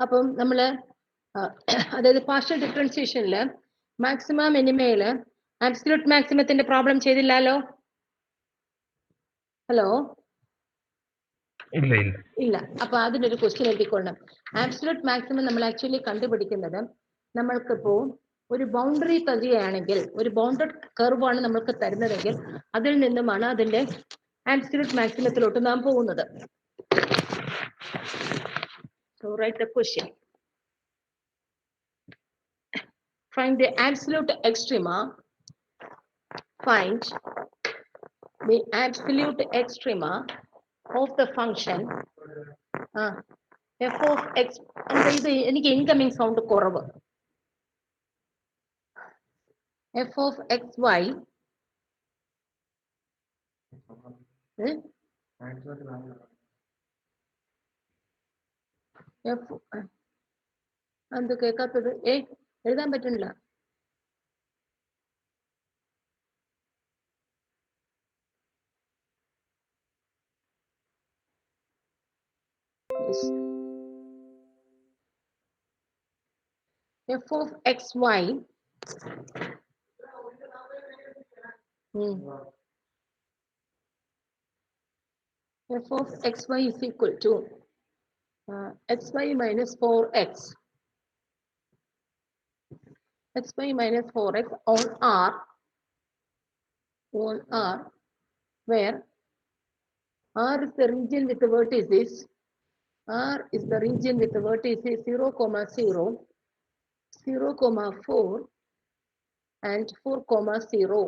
അപ്പം നമ്മൾ അതായത് പാർഷ്യൽ ഡിഫറൻസിയേഷനിൽ മാക്സിമ മിനിമയിൽ ആബ്സല്യൂട്ട് മാക്സിമത്തിന്റെ പ്രോബ്ലം ചെയ്തില്ലല്ലോ. ഹലോ, ഇല്ല ഇല്ല ഇല്ല. അപ്പൊ അതിനൊരു ക്വസ്റ്റ്യൻ എഴുതിക്കൊള്ളണം. ആബ്സല്യൂട്ട് മാക്സിമം നമ്മൾ ആക്ച്വലി കണ്ടുപിടിക്കുന്നത് നമ്മൾക്കിപ്പോ ഒരു ബൗണ്ടറി തരികയാണെങ്കിൽ, ഒരു ബൗണ്ടഡ് കർവ് ആണ് നമ്മൾക്ക് തരുന്നതെങ്കിൽ അതിൽ നിന്നുമാണ് അതിന്റെ ആബ്സല്യൂട്ട് മാക്സിമത്തിലോട്ട് നാം പോകുന്നത്. So write the question. Find the absolute extrema. Find the absolute extrema of the function f of x. ഇത് എനിക്ക് ഇൻകമിങ് സൗണ്ട് കുറവ്. f of xy എന്ത് കേൾക്കാത്തത്? എഴുതാൻ പറ്റുന്നില്ല. f of xy f of xy is equal to xy minus 4x. xy minus 4x on R, where R is the region with the vertices. R is the region with the vertices 0, 0, 0, 4 and 4, 0.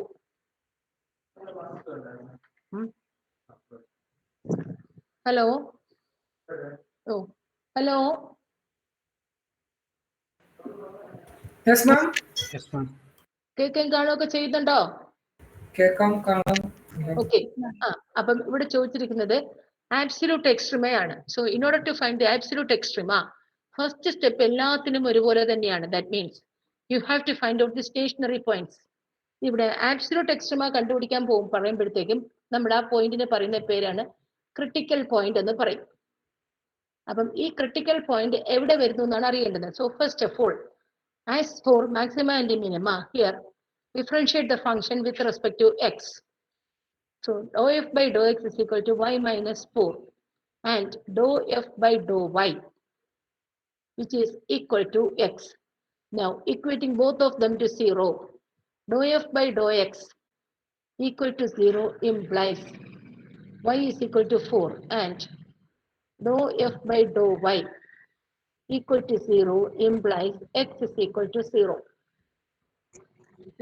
Hello? Oh, hello? Yes, ma'am. Yes, ma'am. കേൾക്കാൻ കാണുകയൊക്കെ ചെയ്യുന്നുണ്ടോ? കേൾക്കാം, കാണാം. Okay. അപ്പം ഇവിടെ ചോദിച്ചിരിക്കുന്നത് absolute എക്സ്ട്രീമയാണ്. So in order to find the absolute extrema, first step എല്ലാത്തിനും ഒരുപോലെ തന്നെയാണ്. That means you have to find out the stationary points. ഇവിടെ ആബ്സല്യൂട്ട് എക്സ്ട്രീമ കണ്ടുപിടിക്കാൻ പറയുമ്പോഴത്തേക്കും നമ്മൾ ആ പോയിന്റിന് പറയുന്ന പേരാണ് ക്രിട്ടിക്കൽ പോയിന്റ് എന്ന് പറയും. അപ്പം ഈ ക്രിട്ടിക്കൽ പോയിന്റ് എവിടെ വരുന്നു എന്നാണ് അറിയേണ്ടത്. So first of all, as for maxima and minima, here differentiate the function with respect to x. So dou f by dou x is equal to y minus 4 and dou f by dou y, which is equal to x. Now equating both of them to 0, dou f by dou x equal to 0 implies y is equal to 4 and dou f by dou y equal to 0 implies x is equal to 0.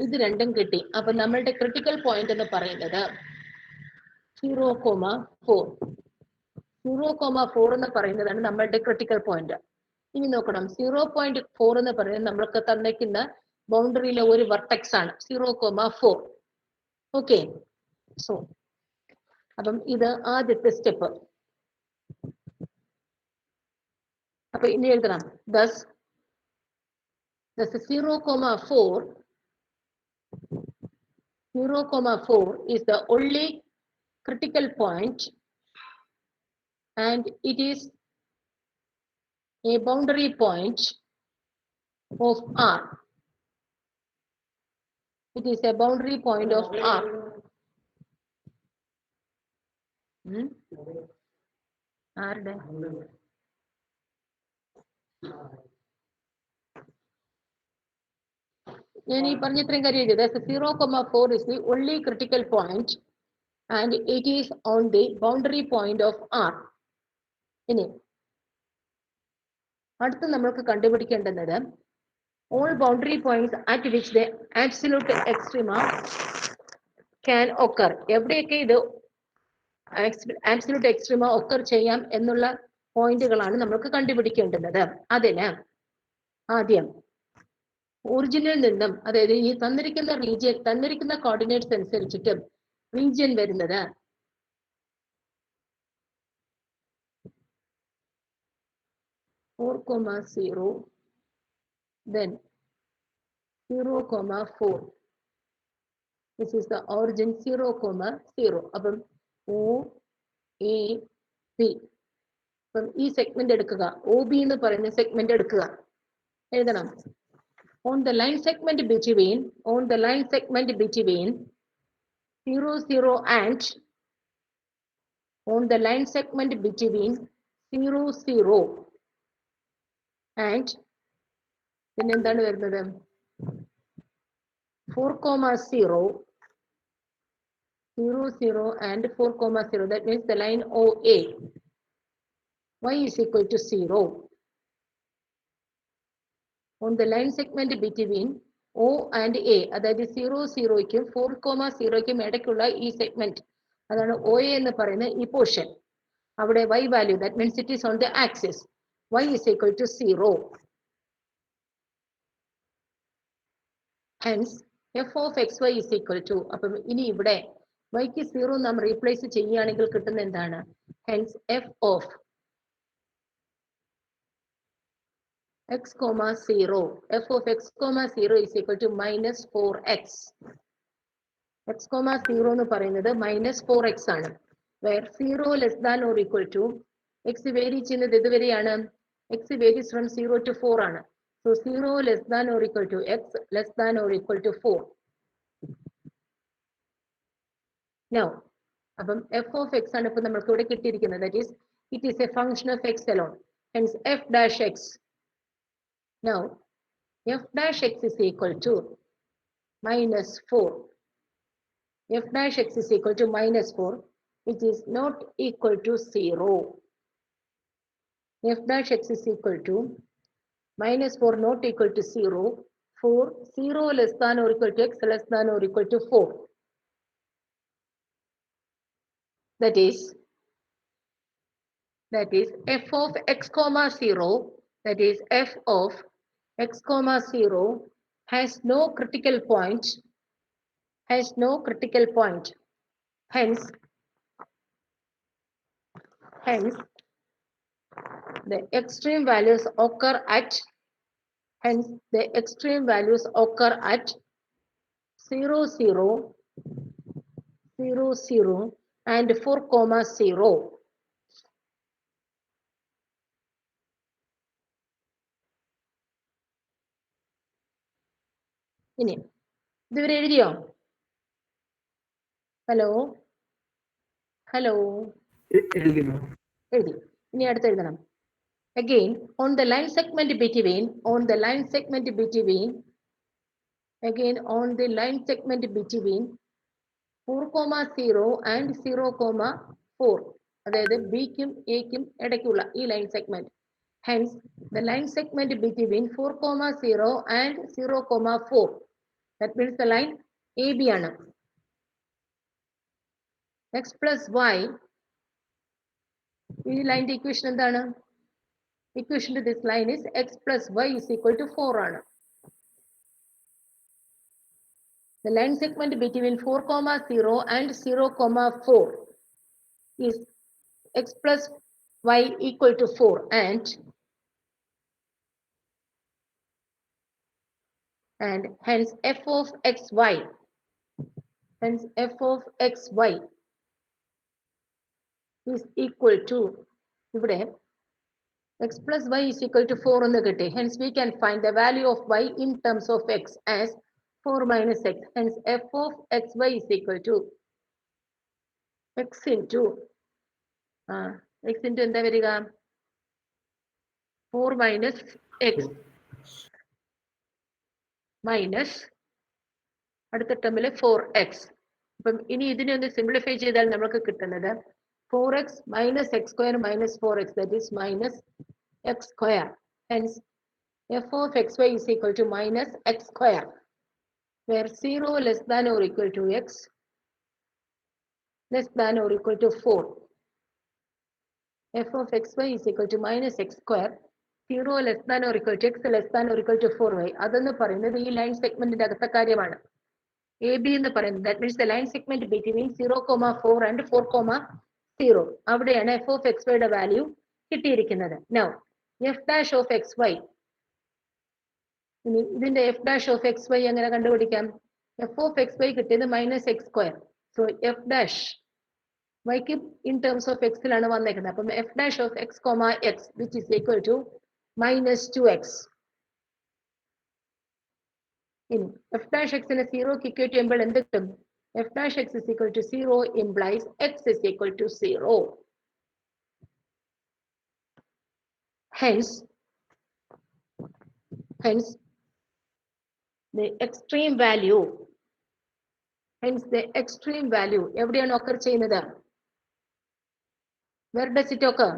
ഇത് രണ്ടും കിട്ടി. അപ്പൊ നമ്മളുടെ critical point എന്ന് പറയുന്നത് 0,4. 0,4 എന്ന് പറയുന്നതാണ് നമ്മളുടെ ക്രിട്ടിക്കൽ പോയിന്റ്. ഇനി നോക്കണം, 0.4 എന്ന് പറയുന്നത് നമ്മൾക്ക് തന്നിരിക്കുന്ന ബൗണ്ടറിയിലെ ഒരു വെർട്ടെക്സ് ആണ് 0,4. ഓക്കെ. സോ അപ്പം ഇത് ആദ്യത്തെ സ്റ്റെപ്പ്. അപ്പൊ ഇനി എഴുതണം, thus 0,4 is the only critical point and it is a boundary point of R. It is a boundary point of R. ആരുടെ? ഞാൻ ഈ പറഞ്ഞ ഇത്രയും കാര്യം എഴുതിയത് 0,4 is the only critical point and it is on the boundary point of R. ഇനി അടുത്ത് നമ്മൾക്ക് കണ്ടുപിടിക്കേണ്ടുന്നത് all boundary points at which the absolute extrema can occur. എവിടെയൊക്കെ ഇത് absolute extrema occur ചെയ്യാം എന്നുള്ള പോയിന്റുകളാണ് നമ്മൾക്ക് കണ്ടുപിടിക്കേണ്ടുന്നത്. അതിന് ആദ്യം ഒറിജിനിൽ നിന്നും, അതായത് ഈ തന്നിരിക്കുന്ന റീജിയൻ, തന്നിരിക്കുന്ന കോർഡിനേറ്റ്സ് അനുസരിച്ചിട്ട് റീജിയൻ വരുന്നത് 4,0, then 0,4. This is the origin 0,0. അപ്പം O, A, P. അപ്പം ഈ സെഗ്മെന്റ് എടുക്കുക, ഒ ബി എന്ന് പറയുന്ന സെഗ്മെന്റ് എടുക്കുക, എഴുതണം. On the line segment between 0, 0 and on the line segment between 0, 0 and പിന്നെ എന്താണ് വരുന്നത് 4,0, 0, 0 and 4,0. That means the line OA. Y is equal to 0. On the line segment between O and A, അതായത് 0, 0ക്കും 4,0ക്കും ഇടയ്ക്കുള്ള ഈ segment, അതാണ് OA എന്ന് പറയുന്ന ഈ പോർഷൻ. അവിടെ y value, that means it is on the axis. Y is equal to 0. Hence f of xy is equal to, അപ്പം ഇനി ഇവിടെ yക്ക് 0 നാം റീപ്ലേസ് ചെയ്യുകയാണെങ്കിൽ കിട്ടുന്ന എന്താണ്? Hence f of x, 0. f of x, 0 is equal to minus 4x. x, 0 എന്ന് പറയുന്നത് minus 4x ആണ്. Where 0 less than or equal to, x vary ചെയ്യുന്നത് ഇതുവരെയാണ്, x varies from 0 to 4 ആണ്. So 0 less than or equal to x less than or equal to 4. Now, അപ്പം f of x ആണ് ഇപ്പൊ നമ്മൾക്ക് ഇവിടെ കിട്ടിയിരിക്കുന്നത്. That is, it is a function of x alone. Hence f dash x. Now, f dash x is equal to minus 4. F dash x is equal to minus 4, which is not equal to 0. F dash x is equal to minus 4 not equal to 0. 4, 0 less than or equal to x less than or equal to 4. That is f of x, 0, that is f of x, 0 has no critical point, hence the extreme values occur at 0, 0, 0, 0 and 4,0. ഇനി ഇതുവരെ എഴുതിയോ? Hello എഴുതി. ഇനി അടുത്ത് എഴുതണം. Again, on the line segment between 4, 0 and 0,4, അതായത് ബിക്കും എക്കും ഇടയ്ക്കുള്ള ഈ line segment. Hence, the line segment between 4, 0 and 0,4, that means the line AB ആണ്. X plus y, ഈ ലൈൻ്റെ ഇക്വേഷൻ എന്താണ്? Equation to this line is x plus y is equal to 4 ആണ്. The line segment between 4, 0 and 0,4 is x plus y equal to 4 and hence f of xy, is equal to, ഇവിടെ x plus y is equal to 4 എന്ന് കിട്ടി. Hence we can find the value of y in terms of x as 4 minus x. Hence f of xy is equal to x into എന്താ വരിക? 4 minus x minus അടുത്ത ടേമിൽ 4x. അപ്പം ഇനി ഇതിനെ ഒന്ന് സിംപ്ലിഫൈ ചെയ്താൽ നമുക്ക് കിട്ടുന്നത് 4x minus x square minus 4x, that is minus x square. Hence f of xy is equal to minus x square, where 0 less than or equal to x less than or equal to 4. F of xy is equal to minus x square, 0 less than or equal to x less than or equal to 4y. അതെന്ന് പറയുന്നത് ഈ line സെഗ്മെന്റിന്റെ അകത്ത കാര്യമാണ്. A B എന്ന് പറയുന്നത്, that means the line segment between 0,4 and 4,0. അവിടെയാണ് f of xyയുടെ value കിട്ടിയിരിക്കുന്നത്. Now f dash of xy, ഇനി ഇതിന്റെ f dash of xy എങ്ങനെ കണ്ടുപിടിക്കാം? f of xy കിട്ടിയത് minus x square. So f dash y in terms of x ലാണ് വന്നേക്കുന്നത്. അപ്പം f dash of x comma x which is equal to minus 2x. ഇനി f dash x നെ 0 ക്ക് equate ചെയ്യുമ്പോൾ എന്ത് കിട്ടും? f dash x is equal to 0 implies x is equal to 0. Hence the extreme value എവിടെയാണ് occur ചെയ്യുന്നത്? Where does it occur?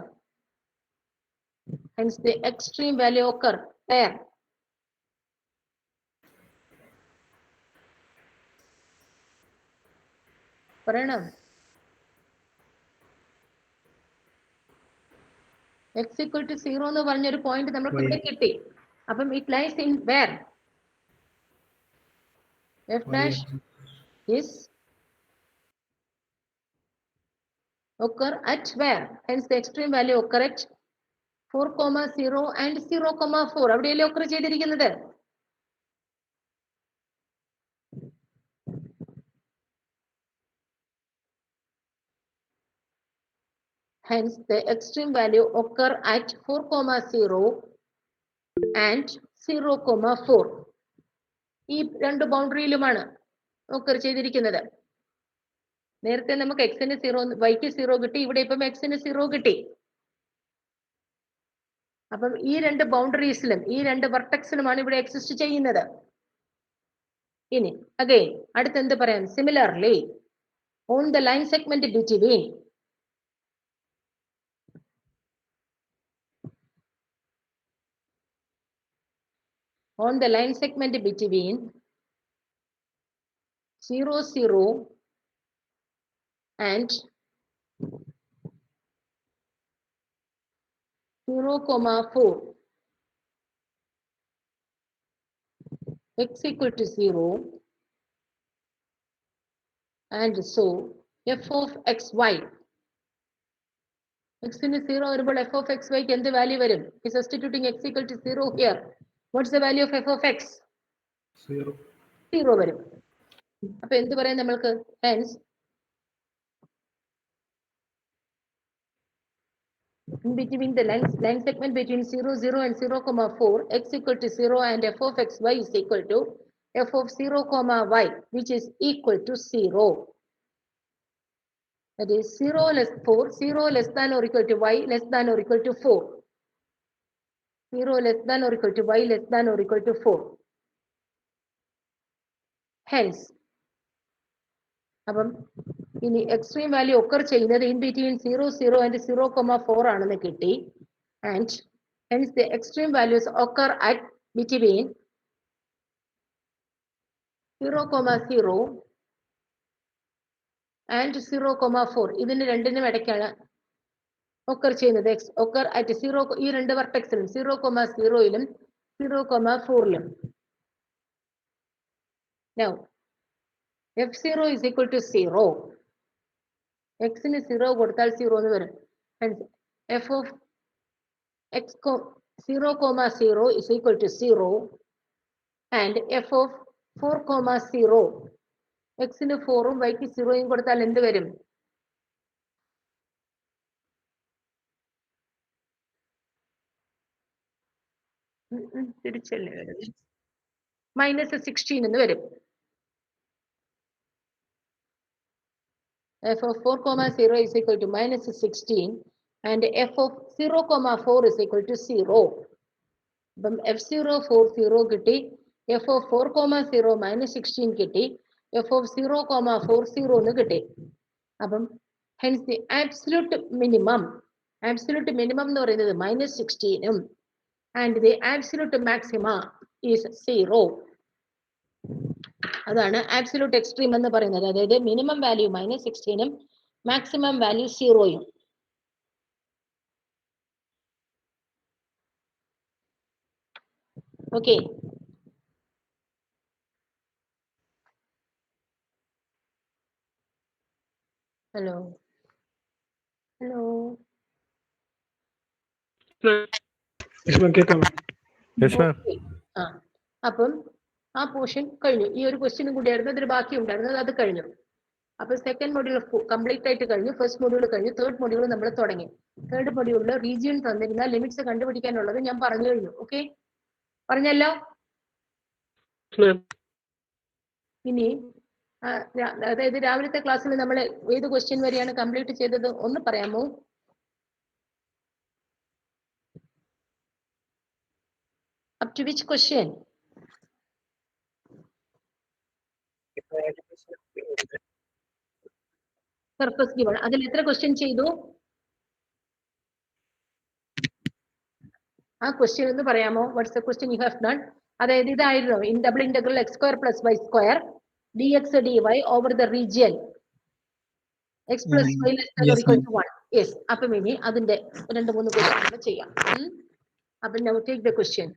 Hence the extreme value occur where? പറയണം. x equal to 0 എന്ന് പറഞ്ഞൊരു പോയിന്റ് നമുക്ക് ഇവിടെ കിട്ടി. അപ്പം it lies in where? f dash is occur at where? Hence the extreme value occur at 4,0 and 0,4. അവിടെയല്ലേ occur ചെയ്തിരിക്കുന്നത്? Hence the extreme value occur at 4,0 and 0,4. ഈ രണ്ട് ബൗണ്ടറിയിലുമാണ് occur ചെയ്തിരിക്കുന്നത്. നേരത്തെ നമുക്ക് x ന് 0 y ക്ക് 0 കിട്ടി, ഇവിടെ ഇപ്പം x ന് 0 കിട്ടി. അപ്പം ഈ രണ്ട് ബൗണ്ടറീസിലും ഈ രണ്ട് വെർട്ടെക്സിലുമാണ് ഇവിടെ എക്സിസ്റ്റ് ചെയ്യുന്നത്. ഇനി അഗൈൻ അടുത്ത് എന്ത് പറയാം? Similarly on the line segment between on the line segment between 0, 0 and 0,4 x equal to 0 and so f of xy x in 0 വരുമ്പോൾ f of xy ക്ക് എന്ത് വാല്യൂ വരും? Substituting x equal to 0 here. What's the value of f of x? 0 വരും. അപ്പൊ എന്ത് പറയാം നമ്മൾക്ക്? Hence in between the line segment between 0, 0 and 0,4 x equal to 0 and f of xy is equal to f of 0, y which is equal to 0. That is 0 less than or equal to y less than or equal to 4. 0 less than or equal to y less than or equal to 4. Hence അപ്പം ഇനി extreme value occur ചെയ്യുന്നത് in between 0, 0 and 0,4 ആണെന്ന് കിട്ടി. And hence the extreme values occur at between 0,0 and 0,4. ഇതിന് രണ്ടിനും ഇടയ്ക്കാണ് occur ചെയ്യുന്നത്. occur at 0 ഈ രണ്ട് വെർട്ടെക്സിലും 0,0ലും 0,4ലും. Now f0 is equal to 0. x ന് 0 കൊടുത്താൽ 0 എന്ന് വരും. Hence f of x 0,0 is equal to 0 and f of 4,0 x ന് 4ഉം y ക്ക് 0യും കൊടുത്താൽ എന്ത് വരും? തിരിച്ചല്ലേ വരുന്നത്? -16 എന്ന് വരും. f of 4,0 is equal to -16 and f of 0,4 is equal to 0. അപ്പം f0 40 കിട്ടി, f of 4,0 -16 കിട്ടി, f of 0,40 എന്ന് കിട്ടി. അപ്പം hence the absolute minimum എന്ന് പറയുന്നത് -16ഉം and the absolute maxima is 0. അതാണ് ആബ്സല്യൂട്ട് എക്സ്ട്രീം എന്ന് പറയുന്നത്. അതായത് മിനിമം വാല്യൂ -16ഉം മാക്സിമം വാല്യൂ 0യും. ഓക്കെ, ഹലോ അപ്പം ആ പോർഷൻ കഴിഞ്ഞു. ഈ ഒരു ക്വസ്റ്റ്യനും കൂടിയായിരുന്നു അതിൽ ബാക്കി ഉണ്ടായിരുന്നത്, അത് കഴിഞ്ഞു. അപ്പോൾ സെക്കൻഡ് മൊഡ്യൂൾ കംപ്ലീറ്റ് ആയിട്ട് കഴിഞ്ഞു, ഫസ്റ്റ് മൊഡ്യൂൾ കഴിഞ്ഞു, തേർഡ് മൊഡ്യൂൾ നമ്മൾ തുടങ്ങി. തേർഡ് മൊഡ്യൂളിൽ റീജിയൻ തന്നിരുന്ന ലിമിറ്റ്സ് കണ്ടുപിടിക്കാനുള്ളത് ഞാൻ പറഞ്ഞു കഴിഞ്ഞു. ഓക്കെ, പറഞ്ഞല്ലോ. ഇനി അതായത് രാവിലത്തെ ക്ലാസ്സിൽ നമ്മൾ ഏത് ക്വസ്റ്റ്യൻ വരെയാണ് കംപ്ലീറ്റ് ചെയ്തത് ഒന്ന് പറയാമോ? Up to which question? Surface given. അതിൽ എത്ര ക്വസ്റ്റ്യൻ ചെയ്തു? ആ ക്വസ്റ്റ്യൻ ഒന്ന് പറയാമോ? What's the question you have done? അതായത് ഇതായിരുന്നു in double integral x square plus y square d x d y over the region x plus y less equal to 1. Yes. അപ്പം ഇനി അതിന്റെ 2-3 ക്വസ്റ്റ്യൻ ചെയ്യാം. അപ്പം now take the question.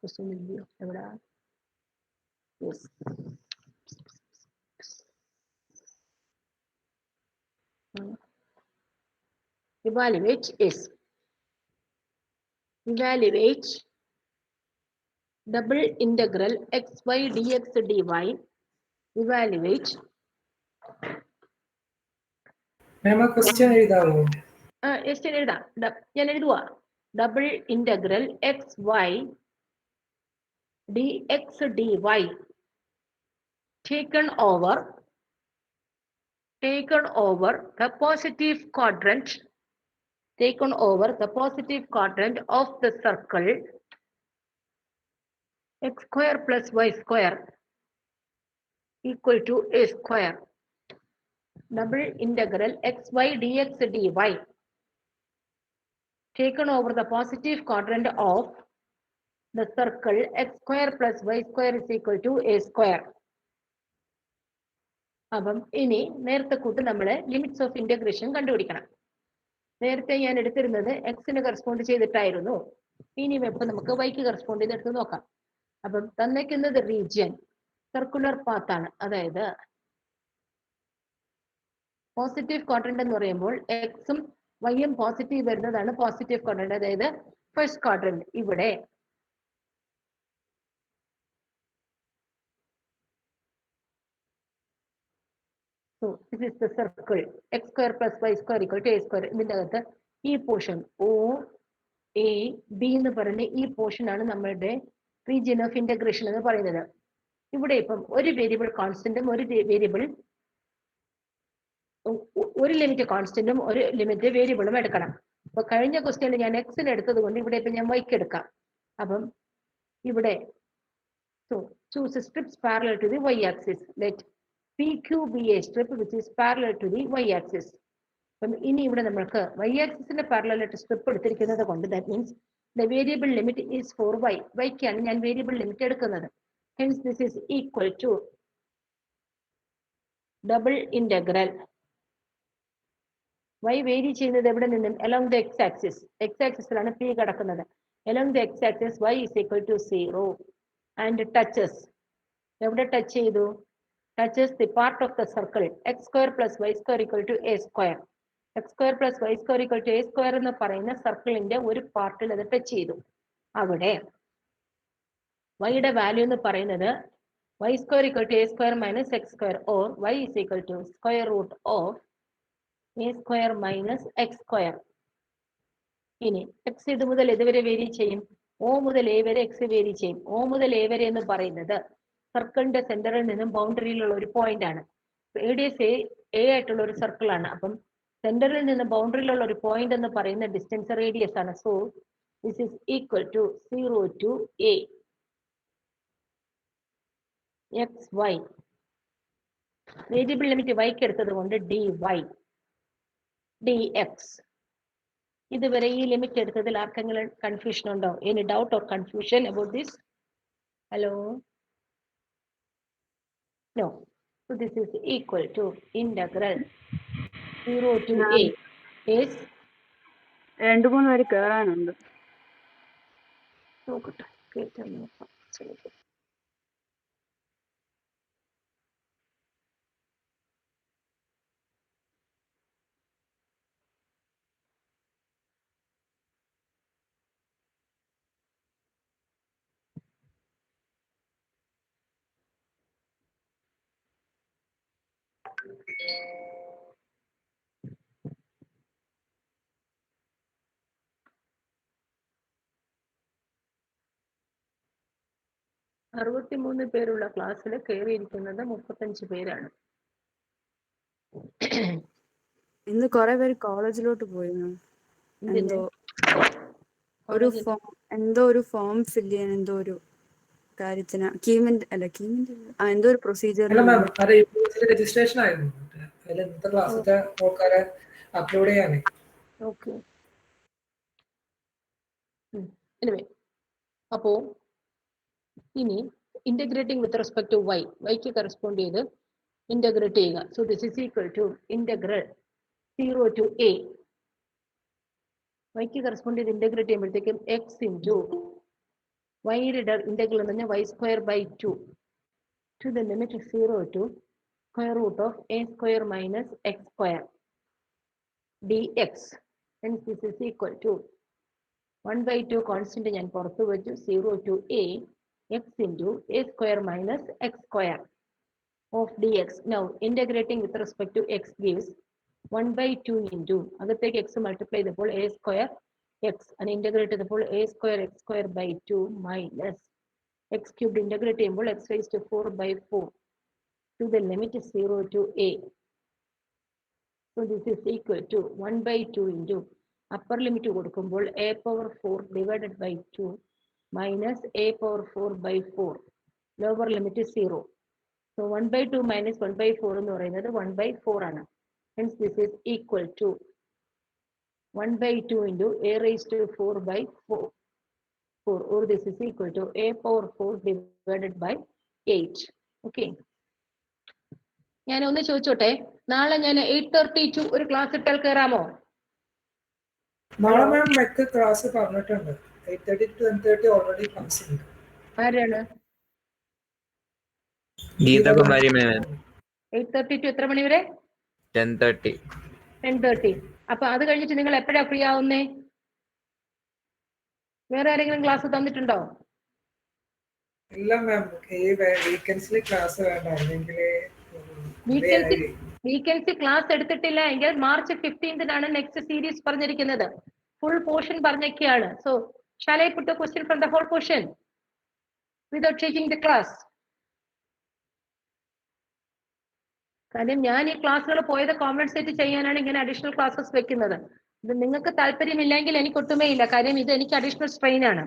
Question ഇല്ലയോ എവിടെ? Yes. Evaluate is evaluate double integral xy dx dy. Evaluate. Question എഴുതാമോ? Question എഴുതാം. ഞാൻ എഴുതുക. Double integral x y dx dy taken over the positive quadrant of the circle x square plus y square equal to a square. Double integral xy dx dy taken over the positive quadrant of the circle x square plus y square is equal to a square. അപ്പം ഇനി നേരത്തെ കൂട്ട് നമ്മൾ limits of integration കണ്ടുപിടിക്കണം. നേരത്തെ ഞാൻ എടുത്തിരുന്നത് എക്സിന് കറസ്പോണ്ട് ചെയ്തിട്ടായിരുന്നു. ഇനി ഇപ്പം നമുക്ക് വൈക്ക് കറസ്പോണ്ട് ചെയ്തെടുത്ത് നോക്കാം. അപ്പം തന്നേക്കുന്നത് റീജിയൻ സർക്കുലർ പാത്ത് ആണ്. അതായത് പോസിറ്റീവ് ക്വാഡ്രന്റ് എന്ന് പറയുമ്പോൾ എക്സും വൈയും പോസിറ്റീവ് വരുന്നതാണ് പോസിറ്റീവ് ക്വാഡ്രന്റ്. അതായത് ഫസ്റ്റ് ക്വാഡ്രന്റ് ഇവിടെ So this is the circle x square plus y square equal to a square. ഇതിന്റെ അകത്ത് ഈ പോർഷൻ O A B എന്ന് പറയുന്ന ഈ പോർഷൻ ആണ് നമ്മുടെ റീജിയൻ ഓഫ് ഇന്റഗ്രേഷൻ എന്ന് പറയുന്നത്. ഇവിടെ ഇപ്പം ഒരു വേരിയബിൾ കോൺസ്റ്റന്റും ഒരു ലിമിറ്റ് കോൺസ്റ്റന്റും ഒരു ലിമിറ്റ് വേരിയബിളും എടുക്കണം. അപ്പൊ കഴിഞ്ഞ ക്വസ്റ്റ്യനിൽ ഞാൻ എക്സിന് എടുത്തത് കൊണ്ട് ഇവിടെ ഇപ്പൊ ഞാൻ വൈക്ക് എടുക്കാം. അപ്പം ഇവിടെ choose strips parallel to the y axis. Let PQ be a strip which is parallel to the y axis. അപ്പം ഇനി ഇവിടെ നമ്മൾക്ക് y ആക്സിസിന്റെ പാരലൽ ആയിട്ട് സ്ട്രിപ്പ് എടുത്തിരിക്കുന്നത് കൊണ്ട് that means the variable limit is for y. വൈക്കാണ് ഞാൻ വേരിയബിൾ ലിമിറ്റ് എടുക്കുന്നത്. Hence this is equal to double integral y vary ചെയ്യുന്നത് എവിടെ നിന്നും along the x axis. X ആക്സിസിലാണ് പി കിടക്കുന്നത്. Along the x axis y is equal to 0 and touches എവിടെ touch ചെയ്തു? touches the part of the circle x square plus y square equal to a square. x square plus y square equal to a square എന്ന് പറയുന്ന സർക്കിളിന്റെ ഒരു പാർട്ടിൽ അത് touch ചെയ്തു. അവിടെ y-യുടെ വാല്യൂ എന്ന് പറയുന്നത് y square equal to a square minus x square or y is equal to square root of a square minus x square. ഇനി x ഇത് മുതൽ ഇതുവരെ വേരി ചെയ്യും. O മുതൽ a വരെ x വേരി ചെയ്യും. O മുതൽ a വരെ എന്ന് പറയുന്നത് സർക്കിളിന്റെ സെന്ററിൽ നിന്നും ബൗണ്ടറിയിലുള്ള ഒരു പോയിന്റ് ആണ്. റേഡിയസ് എ ആയിട്ടുള്ള ഒരു സർക്കിൾ ആണ്. അപ്പം സെന്ററിൽ നിന്ന് ബൗണ്ടറിയിലുള്ള ഒരു പോയിന്റ് എന്ന് പറയുന്ന ഡിസ്റ്റൻസ് റേഡിയസ് ആണ്. So this is equal to 0 to a x y. Variable limit വൈക്ക് എടുത്തത് കൊണ്ട് ഡി വൈ ഡി എക്സ്. ഇതുവരെ ഈ ലിമിറ്റ് എടുത്തതിൽ ആർക്കെങ്കിലും കൺഫ്യൂഷൻ ഉണ്ടോ? Any doubt or confusion about this? Hello? No. So this is equal to integral 0 to a is 2-3 പേര് കേറാനുണ്ട്. നോക്കട്ടെ കേട്ടാ നോക്കാം. 63 പേരുള്ള ക്ലാസ്സിൽ കയറിയിരിക്കുന്നത് 35 പേരാണ്. ഇന്ന് കുറെ പേര് കോളേജിലോട്ട് പോയിരുന്നു. എന്തോ ഒരു ഫോം ഫില്ല് ചെയ്യാൻ എന്തോ ഒരു കാര്യത്തിന് എന്തോ ഒരു പ്രൊസീജിയർ. അല്ല മാം, അത് രജിസ്ട്രേഷൻ ആയിരുന്നു. അതിൽ ഇന്നത്തെ ക്ലാസ്സിലെ ആൾക്കാരെ അപ്ലോഡ് ചെയ്യാനേ. ഓക്കെ. എനിവേ, അപ്പോ ഇനി ഇന്റഗ്രേറ്റിംഗ് വിത്ത് റെസ്പെക്ട് ടു വൈക്ക് കറസ്പോണ്ട് ചെയ്ത് ഇന്റഗ്രേറ്റ് ചെയ്യുക. So this is equal to integral 0 to a. വൈക്ക് കറസ്പോണ്ട് ചെയ്ത് ഇന്റഗ്രേറ്റ് ചെയ്യുമ്പോഴത്തേക്കും എക്സ് ഇൻറ്റു വൈയുടെ ഇന്റഗ്രൽ എന്ന് പറഞ്ഞാൽ y² to the limit 0 to square root of a² minus x² dx. Hence this is equal to 1/2 constant ഞാൻ പുറത്തു വെച്ചു, 0 to a x into a² minus x² of dx. Now integrating with respect to x gives 1/2 into അകത്തേക്ക് x multiply ചെയ്തപ്പോൾ a² x and integrate ചെയ്തപ്പോൾ a² x² by 2 minus x cubed integrate ചെയ്യുമ്പോൾ x raised to 4/4 to the limit 0 to a. So this is equal to 1/2 into upper limit കൊടുക്കുമ്പോൾ a power 4 divided by 2 minus a power 4/4 lower limit is 0. So 1/2 minus 1/4 എന്ന് പറയുന്നത് 1/4 ആണ്. Hence this is equal to 1/2 into a raised to 4/4 or this is equal to a power 4 divided by 8. Okay. ഞാൻ ഒന്ന് ചോദിച്ചോട്ടെ, നാളെ ഞാൻ 8:30 ഒരു class ഇട്ടാൽ കയറാമോ? നാളെ മാം മെക്ക് ക്ലാസ് പറഞ്ഞിട്ടുണ്ട്. 8:30 to 10:30 ഓൾറെഡി ക്ലാസ് ഉണ്ട്. ആരാണ്? ഗീതകുമാരി മാം. 8:30 to എത്ര മണി വരെ? 10:30. 10:30. അപ്പൊ അത് കഴിഞ്ഞിട്ട് നിങ്ങൾ എപ്പോഴാ ഫ്രീ ആവുന്നേ? വേറെ ആരെങ്കിലും ക്ലാസ് തന്നിട്ടുണ്ടോ? ഇല്ല മാം, ഈ വീക്കെൻഡ്സിൽ ക്ലാസ് വേണ്ടായിരുന്നെങ്കിൽ വീക്കെൻഡ്സ് ക്ലാസ് എടുത്തിട്ടില്ല എങ്കിൽ March 15th നെക്സ്റ്റ് സീരീസ് പറഞ്ഞിരിക്കുന്നത്. ഫുൾ പോർഷൻ പറഞ്ഞൊക്കെയാണ്. So shall I put a question from the whole portion without changing the class? കാര്യം ഞാൻ ഈ ക്ലാസ്സുകൾ പോയത് കോമ്പൻസേറ്റ് ചെയ്യാനാണ് ഇങ്ങനെ അഡീഷണൽ ക്ലാസ്സസ് വെക്കുന്നത്. ഇത് നിങ്ങൾക്ക് താല്പര്യമില്ലെങ്കിൽ എനിക്ക് ഒട്ടുമേ ഇല്ല. കാര്യം ഇത് എനിക്ക് അഡീഷണൽ സ്ട്രെയിൻ ആണ്.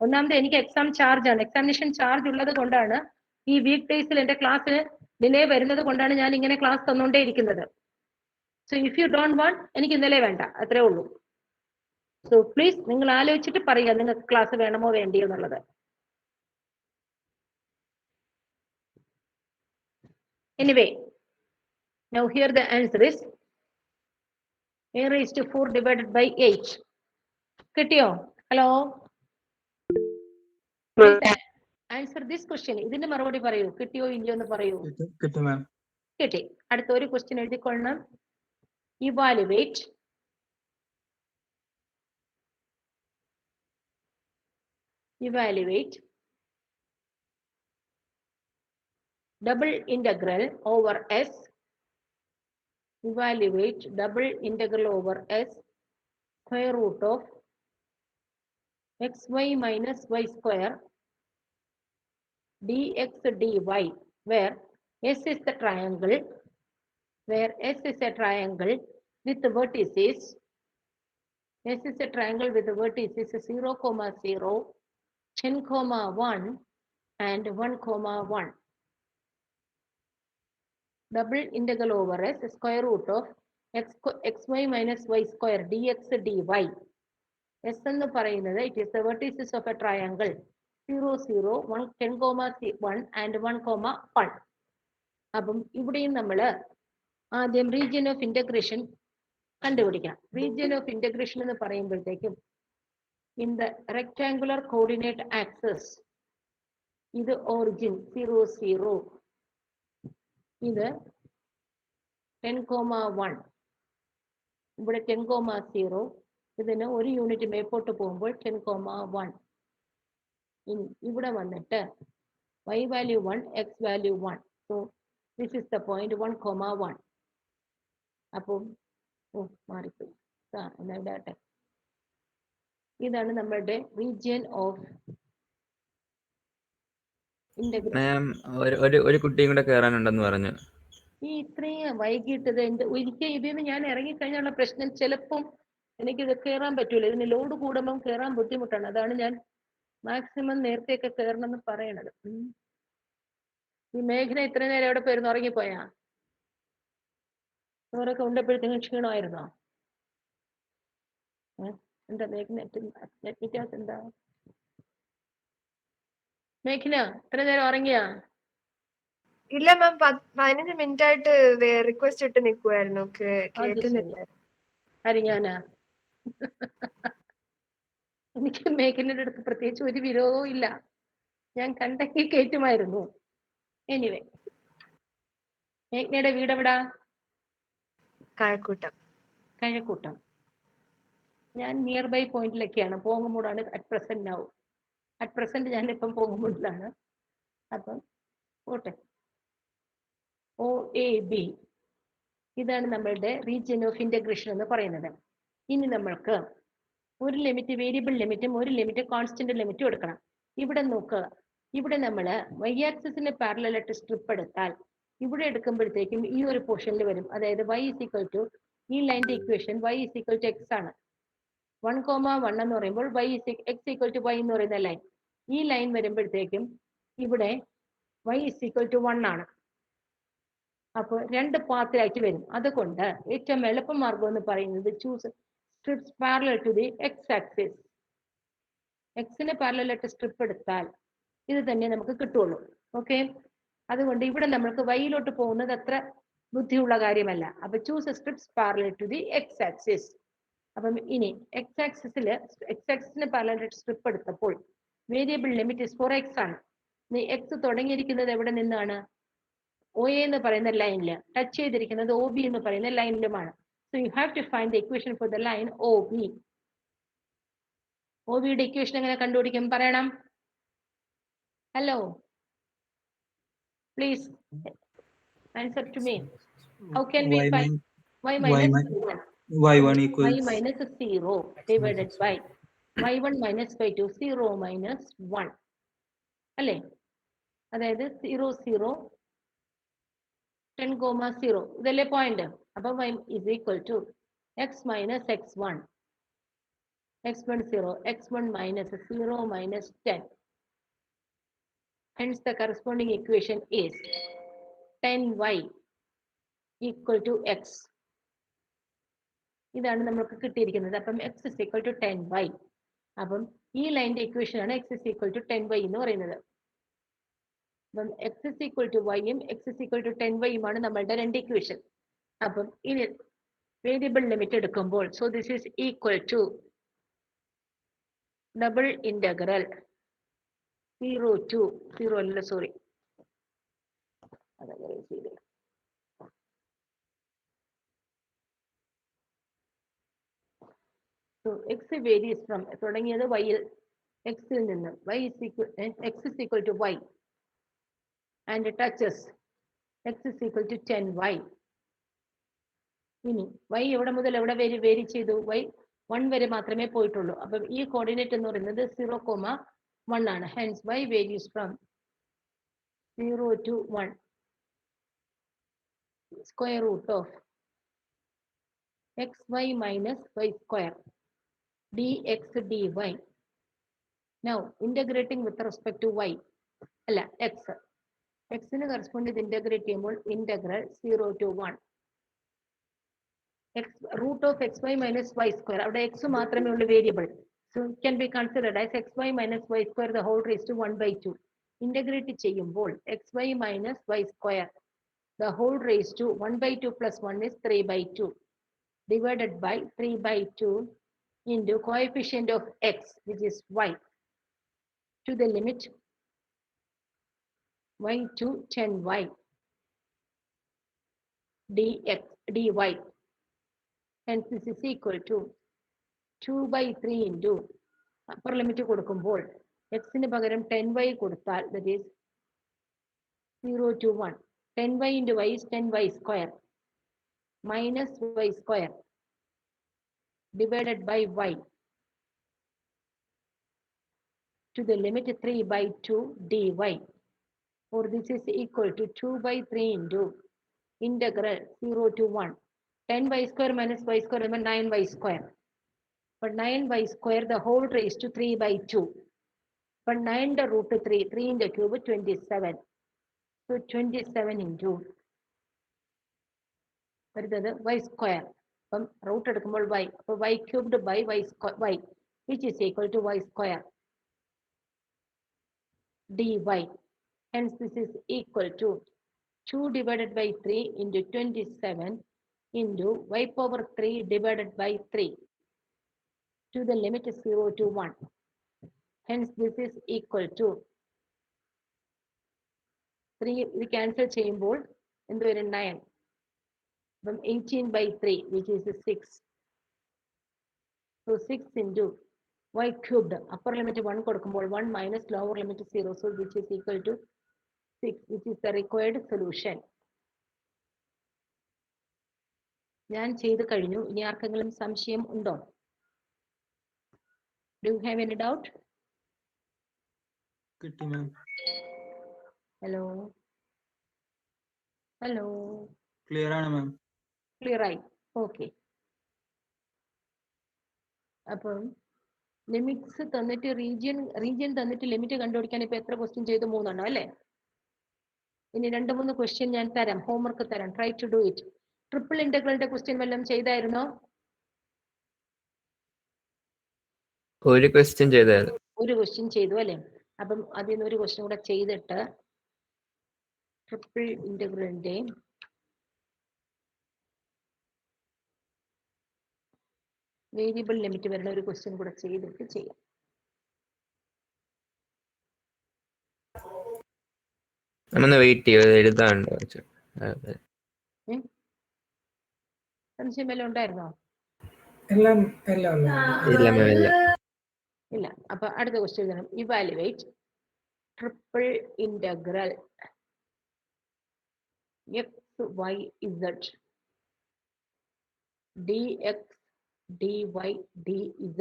ഒന്നാമത് എനിക്ക് എക്സാം ചാർജ് ആണ്, എക്സാമിനേഷൻ ചാർജ് ഉള്ളത് കൊണ്ടാണ് ഈ വീക്ക് ഡേയ്സിൽ എന്റെ ക്ലാസ്സിന് ഡിലേ വരുന്നത് കൊണ്ടാണ് ഞാൻ ഇങ്ങനെ ക്ലാസ് തന്നുകൊണ്ടേ ഇരിക്കുന്നത്. So if you don't want, എനിക്ക് ഇന്നലെ വേണ്ട, അത്രേ ഉള്ളൂ. സോ പ്ലീസ് നിങ്ങൾ ആലോചിച്ചിട്ട് പറയുക നിങ്ങൾക്ക് ക്ലാസ് വേണമോ വേണ്ടിയോ എന്നുള്ളത്. Anyway, now here the answer is a raised to 4 divided by 8. കിട്ടിയോ? Hello, answer this question. ഇതിന്റെ മറുപടി പറയൂ. കിട്ടിയോ ഇല്ലയോ എന്ന് പറയൂ. കിട്ടി. അടുത്ത ഒരു ക്വസ്റ്റ്യൻ എഴുതിക്കൊള്ളണം. Evaluate double integral over s. Evaluate double integral over s square root of xy minus y square dx dy, where s is the triangle, with the vertices. S is a triangle with the vertices 0, 0, 10, 1 and 1, 1. Double integral over s square root of xy minus y square dx dy. S എന്ന് പറയുന്നത് it is the vertices of a triangle 0, 0, 1, 10, 1 and 1, 1. അപ്പം ഇവിടെയും നമ്മൾ ആദ്യം region of integration കണ്ടുപിടിക്കാം. Region of integration എന്ന് പറയുമ്പോഴത്തേക്കും in the rectangular coordinate access ഇത് ഒറിജിൻ 0, 0, ഇത് 10, 1, ഇവിടെ 10, 0, ഇതിന് ഒരു യൂണിറ്റ് മേപ്പോട്ട് പോകുമ്പോൾ 10, 1. ഇവിടെ വന്നിട്ട് y value 1, x value 1. So This is the point 1, 1. അപ്പോൾ മാറിപ്പോയി എന്താട്ടെ ഇതാണ് നമ്മളുടെ റീജിയൻ ഓഫ് ഇന്റഗ്രൽ. മാം ഒരു കുട്ടിയും കൂടെ കേറാനുണ്ടെന്ന് പറഞ്ഞു. ഈ ഇത്രയും വൈകിട്ടത് ഒരിക്കൽ ഇതിന് ഞാൻ ഇറങ്ങിക്കഴിഞ്ഞുള്ള പ്രശ്നം ചിലപ്പം എനിക്കിത് കയറാൻ പറ്റൂല. ഇതിന് ലോഡ് കൂടുമ്പം കയറാൻ ബുദ്ധിമുട്ടാണ്. അതാണ് ഞാൻ മാക്സിമം നേരത്തെയൊക്കെ കയറണമെന്ന് പറയണത്. ഈ മേഘന ഇത്ര നേരം എവിടെ പോയിരുന്നു? ഉറങ്ങിപ്പോയാ? ചോറൊക്കെ ഉണ്ടപ്പോഴത്തേക്കും ക്ഷീണമായിരുന്നോ? എന്താ മേഘന എന്താ മേഘന ഇത്ര നേരം ഉറങ്ങിയാ? ഇല്ല മാം, 15 മിനിറ്റ് ആയിട്ട് റിക്വസ്റ്റ് ഇട്ട് നിൽക്കുമായിരുന്നു, കേൾക്കുന്നില്ല. ഞാനാ? എനിക്ക് മേഘനയുടെ അടുത്ത് പ്രത്യേകിച്ച് ഒരു വിരോധവും ഇല്ല. ഞാൻ കണ്ടെങ്കിൽ കേറ്റുമായിരുന്നു. എനിവേ, മേഘനയുടെ വീട് എവിടാ? കഴക്കൂട്ടം. കഴക്കൂട്ടം. ഞാൻ നിയർ ബൈ പോയിന്റിലൊക്കെയാണ്. പോങ്ങുമൂടാണ് at present now. At present ഞാൻ ഇപ്പം പോങ്ങുമൂടിലാണ്. അപ്പം പോട്ടെ. OAB ഇതാണ് നമ്മളുടെ റീജിയൻ ഓഫ് ഇന്റഗ്രേഷൻ എന്ന് പറയുന്നത്. ഇനി നമ്മൾക്ക് ഒരു ലിമിറ്റ് വേരിയബിൾ ലിമിറ്റും ഒരു ലിമിറ്റ് കോൺസ്റ്റന്റ് ലിമിറ്റും എടുക്കണം. ഇവിടെ നോക്കുക, ഇവിടെ നമ്മൾ y ആക്സിസിന് പാരലൽ ആയിട്ട് സ്ട്രിപ്പ് എടുത്താൽ ഇവിടെ എടുക്കുമ്പോഴത്തേക്കും ഈ ഒരു പോർഷനിൽ വരും. അതായത് y is equal to ഈ ലൈൻ്റെ equation y is equal to x ആണ്. 1, 1 എന്ന് പറയുമ്പോൾ x equal to y എന്ന് പറയുന്ന ലൈൻ, ഈ ലൈൻ വരുമ്പോഴത്തേക്കും ഇവിടെ y is equal to 1 ആണ്. അപ്പോൾ രണ്ട് പാത്തിലായിട്ട് വരും. അതുകൊണ്ട് ഏറ്റവും എളുപ്പമാർഗം എന്ന് പറയുന്നത് choose strips parallel to the x axis. എക്സിന് പാരലലായിട്ട് സ്ട്രിപ്പ് എടുത്താൽ ഇത് തന്നെ നമുക്ക് കിട്ടുള്ളൂ. ഓക്കെ, അതുകൊണ്ട് ഇവിടെ നമ്മൾക്ക് വൈയിലോട്ട് പോകുന്നത് അത്ര ബുദ്ധിയുള്ള കാര്യമല്ല. അപ്പൊ choose strips parallel to the x axis. അപ്പം ഇനി എക്സ് ആക്സിസിന് പാരലലായിട്ട് സ്ട്രിപ്പ് എടുത്തപ്പോൾ variable limit is for x ആണ്. എക്സ് തുടങ്ങിയിരിക്കുന്നത് എവിടെ നിന്നാണ്? OA എന്ന് പറയുന്ന ലൈനിൽ ടച്ച് ചെയ്തിരിക്കുന്നത് OB എന്ന് പറയുന്ന ലൈനിലുമാണ്. So you have to find the equation for the line OB. OBയുടെ ഇക്വേഷൻ എങ്ങനെ കണ്ടുപിടിക്കും പറയണം? Hello, please answer to me. How can we find y minus y1 equals y minus 0 divided by y1 minus y2, 0 minus 1 അല്ലേ? അതായത് 0, 0, 10, 0 ഇതല്ലേ point. അപ്പൊ y is equal to x minus x1, x1 0, x1 minus 0 minus 10. Hence the corresponding equation is 10y equal to x. ഇതാണ് നമുക്ക് കിട്ടിയിരിക്കുന്നത്. അപ്പം x is equal to 10y. അപ്പം ഈ ലൈനിന്റെ ഇക്വേഷൻ ആണ് x is equal to 10y എന്ന് പറയുന്നത്. അപ്പം x is equal to y യും x is equal to 10y യുമാണ് നമ്മളുടെ രണ്ട് ഇക്വേഷൻ. അപ്പം ഇനി വേരിയബിൾ ലിമിറ്റ് എടുക്കുമ്പോൾ so this is equal to double integral 0 to 0 അല്ല, സോറി, അതങ്ങനെ ചെയ്ത് x varies from തുടങ്ങിയത് y x ൽ നിന്ന് x is equal to y and touches x is equal to 10y. ഇനി y എവിടെ മുതൽ എവിടെ വരെ വേരി ചെയ്തു? y 1 വരെ മാത്രമേ പോയിട്ടുള്ളൂ. അപ്പം ഈ കോർഡിനേറ്റ് എന്ന് പറയുന്നത് 0, 1 ആണ്. Hence y varies from 0 to 1. Square root of xy minus y square dx dy. Now integrating with respect to y അല്ല x. x ന് കറസ്പോണ്ട് ചെയ്ത് ഇന്റഗ്രേറ്റ് ചെയ്യുമ്പോൾ integral 0 to 1 x root of xy minus y square. അവിടെ x മാത്രമേ ഉള്ളൂ variable. So it can be considered as xy minus y square the whole raised to 1/2. Integrate ചെയ്യുമ്പോൾ xy minus y square the whole raised to 1/2 plus 1 is 3/2 divided by 3/2 into coefficient of x which is y to the limit y to 10y dx dy. Hence this is equal to 2/3 into upper limit കൊടുക്കുമ്പോൾ x ന് പകരം 10y കൊടുത്താൽ that is 0 to 1. 10y into y is 10y square minus y square divided by y to the limit 3 by 2 dy. Or this is equal to 2 by 3 into integral 0 to 1. 10y square minus y square is 9y square. But 9y square, the whole raised to 3 by 2. But 9 the root 3, 3 in the cube 27. So 27 into y square. Root y. So y cubed by y square, y, which is equal to y square dy. Hence this is equal to 2 divided by 3 into 27 into y power 3 divided by 3 to the limit 0 to 1. Hence this is equal to 3, we cancel ചെയ്യുമ്പോൾ എന്ത് വരും 9. From 18 by 3, which is 6. So 6 into y cubed, upper limit 1 കൊടുക്കുമ്പോൾ 1 minus lower limit 0, so which is equal to 6, which is the required solution. ഞാൻ ചെയ്തു കഴിഞ്ഞു. ഇനി ആർക്കെങ്കിലും സംശയം ഉണ്ടോ? Do you have any doubt? കിട്ടി മാം. Hello? Hello? ക്ലിയർ ആണ് മാം. Clear ആയി? Okay. അപ്പം ലിമിറ്റ്സ് തന്നിട്ട് റീജിയൻ തന്നിട്ട് ലിമിറ്റ് കണ്ടുപിടിക്കാൻ ഇപ്പൊ എത്ര ക്വസ്റ്റ്യൻ ചെയ്തു? 3 അല്ലേ? ഇനി 2-3 ക്വസ്റ്റ്യൻ ഞാൻ തരാം, ഹോംവർക്ക് തരാം. Try to do it. Triple ഇന്റഗ്രലിന്റെ ക്വസ്റ്റ്യൻ വല്ലതും ചെയ്തായിരുന്നോ? ഒരു ക്വസ്റ്റ്യൻ ചെയ്തായിരുന്നു. ഒരു ക്വസ്റ്റ്യൻ ചെയ്തു അല്ലേ? അപ്പം അതിൽ നിന്ന് ഒരു ക്വസ്റ്റ്യൻ കൂടെ ചെയ്തിട്ട് ട്രിപ്പിൾ ഇന്റഗ്രലിന്റെ വേരിയബിൾ ലിമിറ്റ് വരുന്ന ഒരു ക്വസ്റ്റ്യൻ കൂടെ ചെയ്തിട്ട് ചെയ്യാം. നമ്മൊന്ന് വെയിറ്റ് ചെയ്ത് എഴുതാണ്ടോ? സംശയം വല്ലതും ഉണ്ടായിരുന്നോ? എല്ലാം ഇല്ല മാം, ഇല്ല. ഇല്ല. അപ്പൊ അടുത്ത ക്വസ്റ്റ്യൻ എഴുതണം. Evaluate triple integral x y z dx dy dz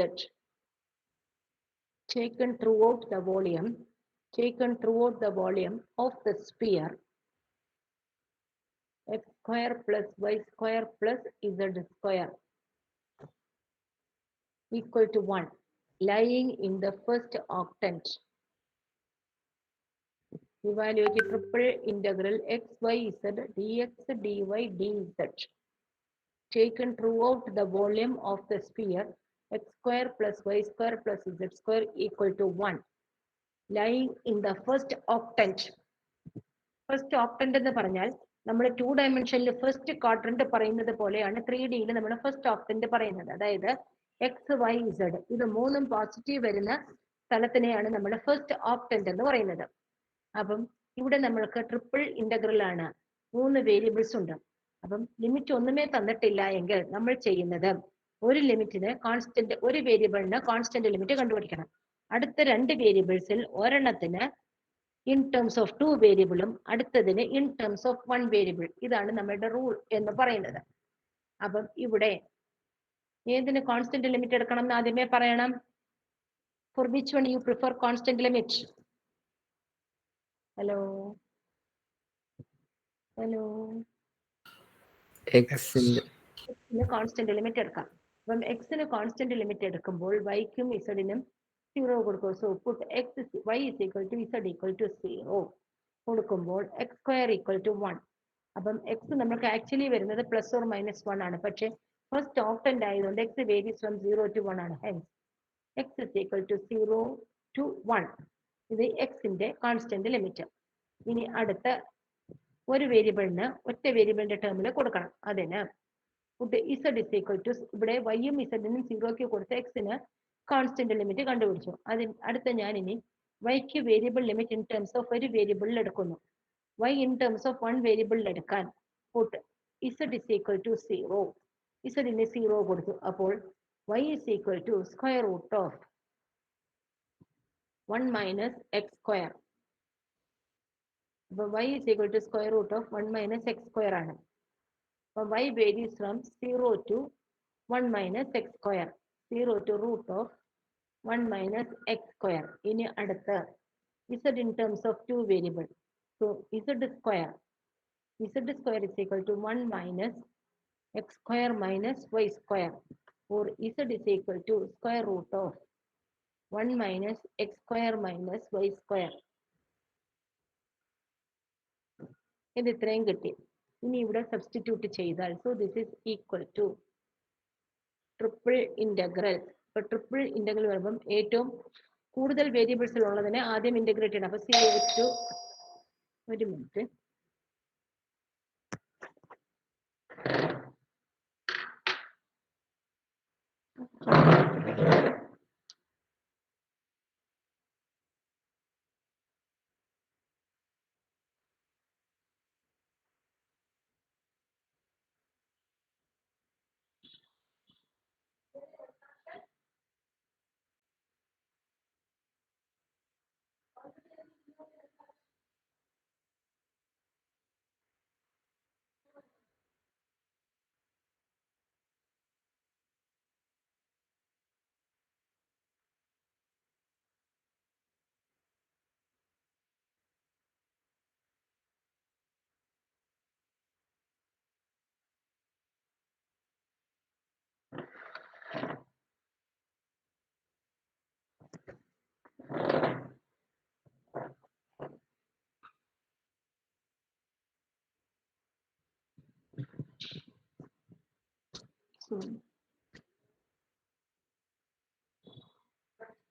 taken throughout the volume of the sphere x square plus y square plus z square equal to 1 lying in the first octant. Evaluate the triple integral x y z dx dy dz taken throughout the volume of the sphere x square plus y square plus z square equal to 1 lying in the first octant. First octant എന്ന് പറഞ്ഞാൽ നമ്മൾ 2 ഡയമെൻഷനിൽ first quadrant പറയുന്നത് പോലെയാണ് 3D നമ്മൾ first octant പറയുന്നത്. അതായത് X y Z ഇത് മൂന്നും പോസിറ്റീവ് വരുന്ന സ്ഥലത്തിനെയാണ് നമ്മൾ ഫസ്റ്റ് octant എന്ന് പറയുന്നത്. അപ്പം ഇവിടെ നമ്മൾക്ക് ട്രിപ്പിൾ ഇന്റഗ്രൽ ആണ്, 3 വേരിയബിൾസ് ഉണ്ട്. അപ്പം ലിമിറ്റ് ഒന്നുമേ തന്നിട്ടില്ല എങ്കിൽ നമ്മൾ ചെയ്യുന്നത് ഒരു ലിമിറ്റിന് കോൺസ്റ്റന്റ്, ഒരു വേരിയബിളിന് കോൺസ്റ്റന്റ് ലിമിറ്റ് കണ്ടുപിടിക്കണം. അടുത്ത 2 വേരിയബിൾസിൽ ഒരെണ്ണത്തിന് ഇൻ ടേംസ് ഓഫ് 2 വേരിയബിളും അടുത്തതിന് ഇൻ ടേംസ് ഓഫ് 1 വേരിയബിൾ. ഇതാണ് നമ്മളുടെ റൂൾ എന്ന് പറയുന്നത്. അപ്പം ഇവിടെ ഏതിന് കോൺസ്റ്റന്റ് ലിമിറ്റ് എടുക്കണം എന്ന് ആദ്യമേ പറയണം. For which one you prefer constant limit? Hello hello എക്സിന് കോൺസ്റ്റന്റ് ലിമിറ്റ് എടുക്കാം. അപ്പം എക്സിന് കോൺസ്റ്റന്റ് ലിമിറ്റ് എടുക്കുമ്പോൾ വൈക്കും ഇസഡിനും 0 കൊടുക്കും. So put x y is equal to z equal to 0 കൊടുക്കുമ്പോൾ എക്സ് സ്ക്വയർ ഈക്വൽ ടു 1. അപ്പം എക്സ് നമുക്ക് ആക്ച്വലി വരുന്നത് പ്ലസ് ഓർ മൈനസ് 1 ആണ്. പക്ഷെ ഫസ്റ്റ് ഓക്ടന്റ് ആയതുകൊണ്ട് എക്സ് വേരീസ് ഫ്രം 0 to 1 ആണ്. Hence x is equal to 0 to 1. ഇത് എക്സിന്റെ കോൺസ്റ്റന്റ് ലിമിറ്റ്. ഇനി അടുത്ത ഒരു വേരിയബിളിന് ഒറ്റ വേരിയബിളിന്റെ ടേമിൽ കൊടുക്കണം. അതിന് ഇസഡ് ഇസ് ഈക്വൽ ടു, ഇവിടെ വൈയും ഇസഡിനും 0ക്ക് കൊടുത്ത് എക്സിന് കോൺസ്റ്റന്റ് ലിമിറ്റ് കണ്ടുപിടിച്ചു. അടുത്ത ഞാൻ ഇനി വൈക്ക് variable limit in terms of ഒരു വേരിയബിളിൽ എടുക്കുന്നു. വൈ ഇൻ ടേംസ് ഓഫ് 1 വേരിയബിളിൽ എടുക്കാൻ put z is equal to 0. ഇസഡിന് 0 കൊടുത്തു. അപ്പോൾ y is equal to square root of 1 minus x square അപ്പോൾ y is equal to square root of 1 minus x square ആണ്. അപ്പോൾ y varies from 0 to 1 minus x square. 0 to root of 1 minus x square. ഇനി അടുത്ത z in terms of two variables. So z square is equal to 1 minus x square minus y square, or z is equal to square root of 1 minus x square minus y square. ഇത് ഇത്രയും കിട്ടി. ഇനി ഇവിടെ substitute ചെയ്താൽ, so this is equal two triple integral. ഇപ്പൊ triple integral വരുമ്പം ഏറ്റവും കൂടുതൽ വേരിയബിൾസിൽ ഉള്ളതിനെ ആദ്യം ഇന്റഗ്രേറ്റ് ചെയ്യണം. അപ്പൊ CO2, ഒരു മിനിറ്റ്,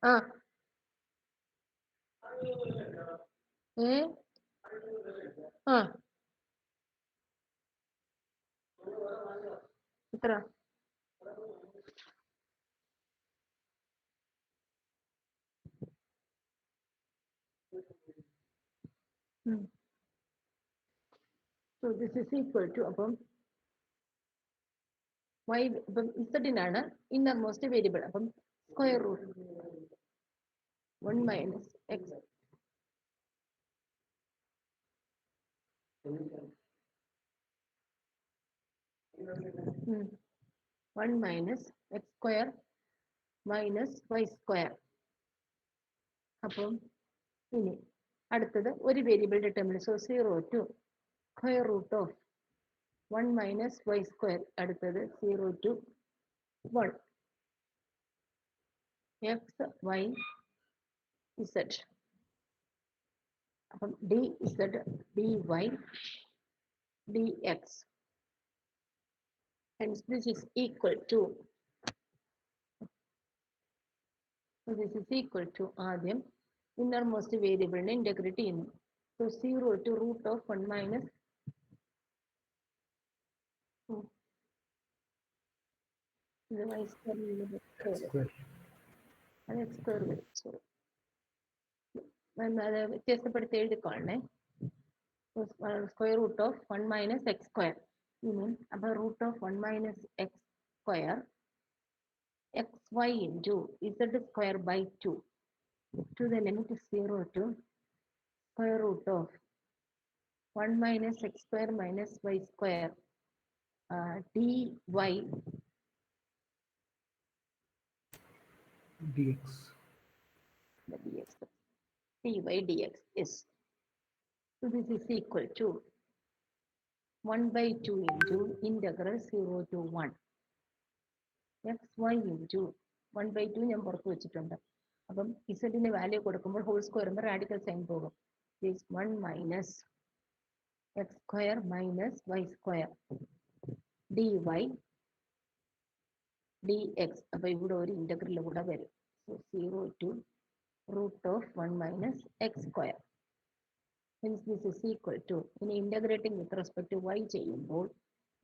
ആ ആ എത്ര So this is equal to, അപ്പം y, അപ്പം z-നാണ് ഇന്നർമോസ്റ്റ് വേരിയബിൾ. അപ്പം square root 1 minus x 1 minus x square minus y square. അപ്പം ഇനി അടുത്തത് ഒരു വേരിയബിളിന്റെ ടേമിൽ, so 0 to square root of 1 minus y square. അടുത്തത് 0 to 1 എക്സ് വൈ ഇസഡ്. അപ്പം d z d y d x. Hence this is equal to, so this is equal to, ആദ്യം innermost വേരിയബിളിനെ ഇന്റഗ്രേറ്റ് ചെയ്യുന്നു. So 0 to root of 1 minus ഇത് y square, അത് x square വരും. So അത് വ്യത്യാസപ്പെടുത്തി എഴുതിക്കോളണേ. Square root of 1 minus x square. ഇനി അപ്പൊ root of 1 minus x square xy into z square by 2 to the limit 0 to square root of 1 minus x square minus y square dy dx. dy dx is, so this is equal to 1 by 2 into integral 0 to 1 xy into 1 by 2 ഞാൻ പുറത്ത് വെച്ചിട്ടുണ്ട്. അപ്പം ഇസഡിന് value കൊടുക്കുമ്പോൾ whole square എന്ന radical sign പോകും. 1 minus x square minus y square d y d x. അപ്പൊ ഇവിടെ ഒരു ഇന്റഗ്രൽ കൂടെ വരും. So 0 to root of 1 minus x square. Hence this is equal to, ഇനി integrating with respect to y ചെയ്യുമ്പോൾ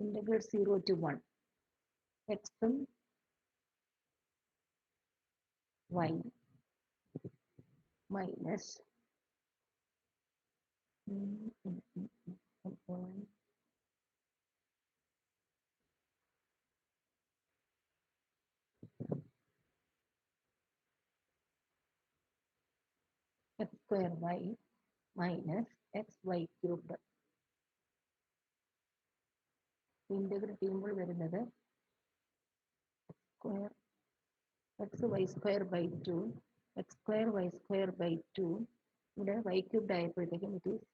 integrate 0 to 1 x ഉം y minus x square y minus x y cubed integrate ചെയ്യുമ്പോൾ വരുന്നത് square x y square by 2 x square y square by 2 ഇവിടെ y cubed ആയപ്പോഴത്തേക്കും it is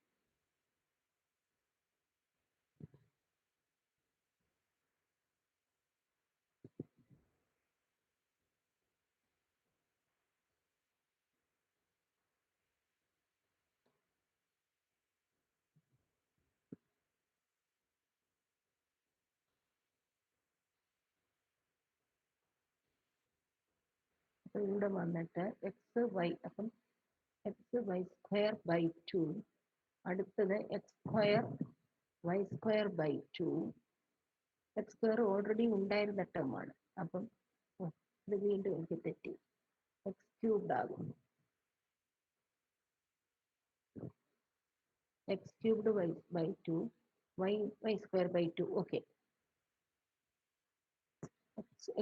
അപ്പോൾ ഇവിടെ വന്നിട്ട് x y അപ്പം എക്സ് വൈ സ്ക്വയർ ബൈ 2 അടുത്തത് x square y square by 2 x square already ഉണ്ടായിരുന്ന ടേമാണ് അപ്പം ഇത് വീണ്ടും എനിക്ക് തെറ്റി എക്സ് ക്യൂബ്ഡ് ആകും x cubed y by 2 y square by 2 okay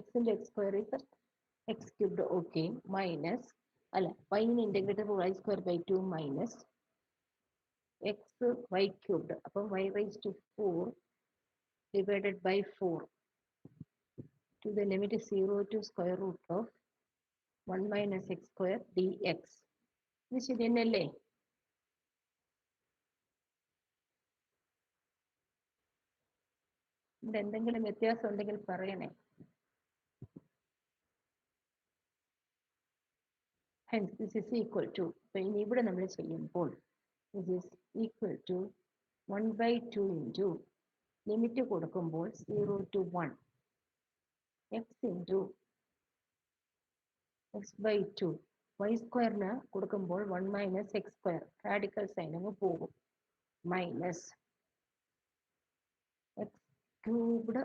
എക്സിന്റെ X square is x cubed okay minus അല്ല വൈന് integrated y square by 2 minus x y cubed അപ്പം y rise to 4 divided by 4 to the limit is 0 to square root of 1 minus x square dx. ഇത് ശരി തന്നെയല്ലേ? ഇവിടെ എന്തെങ്കിലും വ്യത്യാസം ഉണ്ടെങ്കിൽ പറയണേ. Hence this is equal to, അപ്പൊ ഇനി ഇവിടെ നമ്മൾ ചെയ്യുമ്പോൾ this is equal to 1 by 2 into limit കൊടുക്കുമ്പോൾ 0 to 1 x into x by 2 y സ്ക്വയറിന് കൊടുക്കുമ്പോൾ 1 minus x square radical sign അങ്ങ് പോകും minus x cubed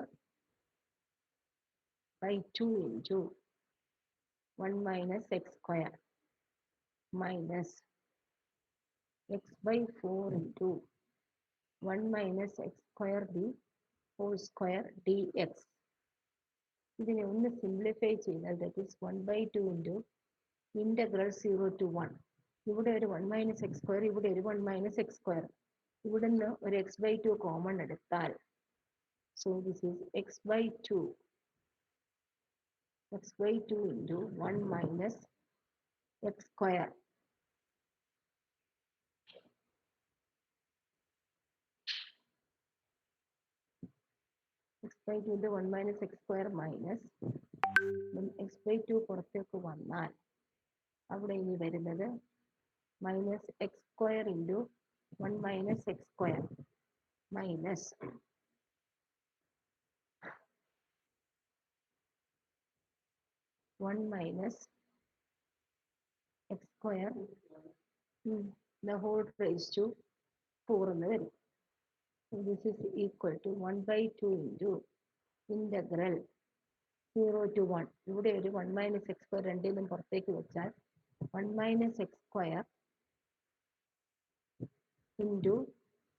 by 2 into 1 minus x square minus x by 4 into 1 minus x square the whole square d x. ഇതിനെ ഒന്ന് simplify ചെയ്താൽ that is 1 by 2 into integral 0 to 1. ഇവിടെ ഒരു 1 minus x square, ഇവിടെ ഒരു 1 minus x square, ഇവിടെ നിന്ന് ഒരു എക്സ് ബൈ 2 കോമൺ എടുത്താൽ so this is x by 2 into 1 minus x square x by 2 into 1 minus x square minus x by 2 പുറത്തേക്ക് വന്നാൽ അവിടെ ഇനി വരുന്നത് minus x square into 1 minus x square minus one minus x square the whole raise to 4 എന്ന് വരും. This is equal to 1 by 2 into integral 0 to 1. ഇവിടെ ഒരു 1 minus x square രണ്ടിൽ നിന്നും പുറത്തേക്ക് വെച്ചാൽ 1 minus x square into